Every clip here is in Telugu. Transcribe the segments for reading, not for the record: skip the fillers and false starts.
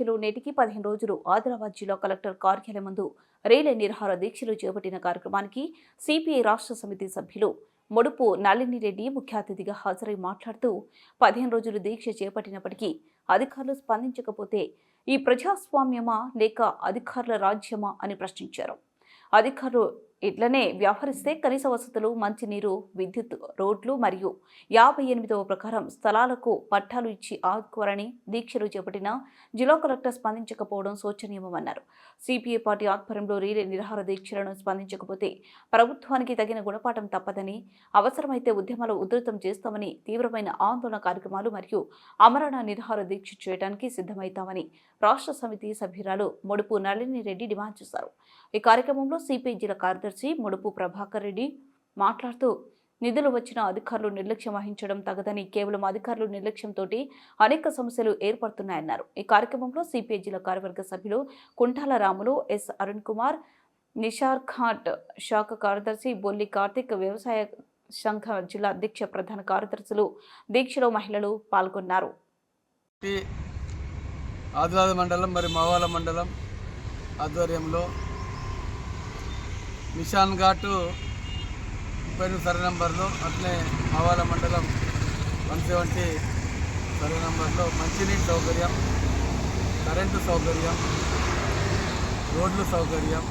నేపథ్యంలో నేటికి 15 రోజులు ఆదిలాబాద్ జిల్లా కలెక్టర్ కార్యాలయం ముందు రీలే నిరాహార దీక్షలు చేపట్టిన కార్యక్రమానికి సిపిఐ రాష్ట్ర సమితి సభ్యులు ముడుపు నళినిరెడ్డి ముఖ్య అతిథిగా హాజరై మాట్లాడుతూ 15 రోజులు దీక్ష చేపట్టినప్పటికీ అధికారులు స్పందించకపోతే ఈ ప్రజాస్వామ్యమా లేక అధికారుల రాజ్యమా అని ప్రశ్నించారు. అధికారులు ఇట్లనే వ్యవహరిస్తే కనీస వసతులు, మంచినీరు, విద్యుత్, రోడ్లు మరియు 58వ ప్రకారం స్థలాలకు పట్టాలు ఇచ్చి ఆదుకోవాలని దీక్షలు చేపట్టిన జిల్లా కలెక్టర్ స్పందించకపోవడం శోచనీయమన్నారు. సిపిఐ పార్టీ ఆధ్వర్యంలో రీలే నిరాహార దీక్షలను స్పందించకపోతే ప్రభుత్వానికి తగిన గుణపాఠం తప్పదని, అవసరమైతే ఉద్యమాలు ఉధృతం చేస్తామని, తీవ్రమైన ఆందోళన కార్యక్రమాలు మరియు ఆమరణ నిరాహార దీక్ష చేయడానికి సిద్ధమవుతామని రాష్ట్ర సమితి సభ్యురాలు ముడుపు నళినిరెడ్డి డిమాండ్ చేశారు. ఈ కార్యక్రమంలో సిపిఐ జిల్లా కార్యదర్శి ముడుపు ప్రభాకర్ రెడ్డి మాట్లాడుతూ నిధులు వచ్చిన అధికారులు నిర్లక్ష్యం వహించడం తగదని, కేవలం అధికారులు నిర్లక్ష్యంతో అనేక సమస్యలు ఏర్పడుతున్నాయన్నారు. ఈ కార్యక్రమంలో సిపిఐ జిల్లా కార్యవర్గ సభ్యులు కుంటాల రాములు, ఎస్ అరుణ్ కుమార్, నిషార్ ఖాట్, శాఖ కార్యదర్శి బొల్లి కార్తిక్, వ్యవసాయ సంఘ జిల్లా అధ్యక్ష ప్రధాన కార్యదర్శులు, దీక్షలో మహిళలు పాల్గొన్నారు. ఆదిలాబాద్ మండలం మరియు మావాల మండలం ఆధ్వర్యంలో నిషాన్ ఘాటు 32 సర్వే నంబర్లో, అట్లే మావాల మండలం 170 సర్వే నంబర్లో మంచినీటి సౌకర్యం, కరెంటు సౌకర్యం, రోడ్లు సౌకర్యం,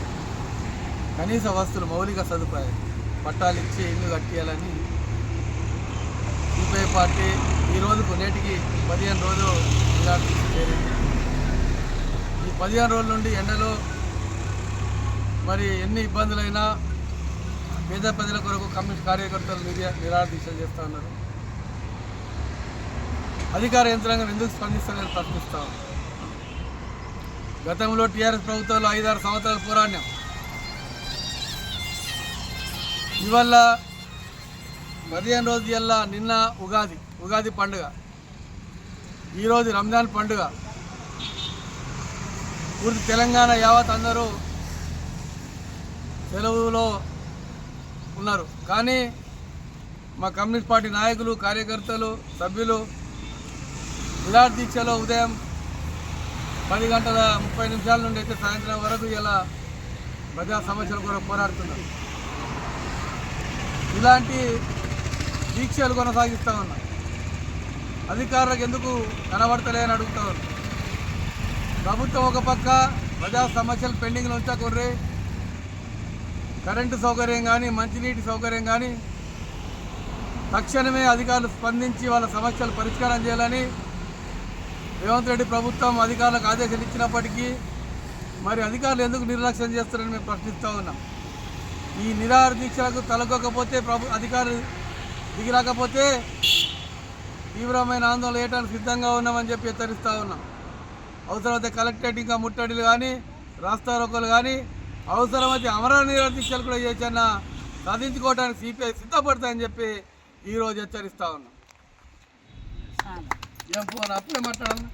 కనీస వస్తువులు, మౌలిక సదుపాయాలు పట్టాలు ఇచ్చి ఇల్లు కట్టియాలని సిపిఐ పార్టీ ఈ రోజుకు నేటికి 15 రోజులు చేరింది. ఈ 15 రోజుల నుండి ఎండలో మరి ఎన్ని ఇబ్బందులైనా పేద ప్రజల కొరకు కమ్యూనిస్ట్ కార్యకర్తలు నిరాహార దీక్షలు చేస్తూ ఉన్నారు. అధికార యంత్రాంగం ఎందుకు స్పందిస్తారని ప్రశ్నిస్తా ఉన్నారు. గతంలో టీఆర్ఎస్ ప్రభుత్వంలో 5-6 సంవత్సరాలు పోరాడినాం. ఇవల్ల 15 రోజుల నిన్న ఉగాది పండుగ, ఈరోజు రంజాన్ పండుగ. పూర్తి తెలంగాణ యావత్ అందరూ సెలవులో ఉన్నారు. కానీ మా కమ్యూనిస్ట్ పార్టీ నాయకులు, కార్యకర్తలు, సభ్యులు నిరాహార దీక్షలో ఉదయం 10:30 నుండి అయితే సాయంత్రం వరకు ఇలా ప్రజా సమస్యల కొరకు పోరాడుతున్నారు. ఇలాంటి దీక్షలు కొనసాగిస్తూ ఉన్నాం. అధికారులకు ఎందుకు కనబడతలేని అడుగుతూ ఉన్నాం. ప్రభుత్వం ఒక పక్క ప్రజా సమస్యలు పెండింగ్లు ఉంచకుర్రి, కరెంటు సౌకర్యం కానీ, మంచినీటి సౌకర్యం కానీ తక్షణమే అధికారులు స్పందించి వాళ్ళ సమస్యలు పరిష్కారం చేయాలని రేవంత్ రెడ్డి ప్రభుత్వం అధికారులకు ఆదేశాలు ఇచ్చినప్పటికీ మరి అధికారులు ఎందుకు నిర్లక్ష్యం చేస్తారని మేము ప్రశ్నిస్తూ ఉన్నాం. ఈ నిరాహార దీక్షలకు తలగొకపోతే అధికారులు దిగిరాకపోతే తీవ్రమైన ఆందోళన చేయడానికి సిద్ధంగా ఉన్నామని చెప్పి హెచ్చరిస్తూ ఉన్నాం. అవసరమైతే కలెక్టరేట్ ఇంకా ముట్టడిలు కానీ, రాస్తారోకోలు కానీ, అవసరమైతే అమరణ నిరాహార దీక్షలు కూడా చేసిన సాధించుకోవడానికి సిపిఐ సిద్ధపడతాయని చెప్పి ఈరోజు హెచ్చరిస్తూ ఉన్నాం. ఏం ఫోన్ అప్పుడే మాట్లాడాలి.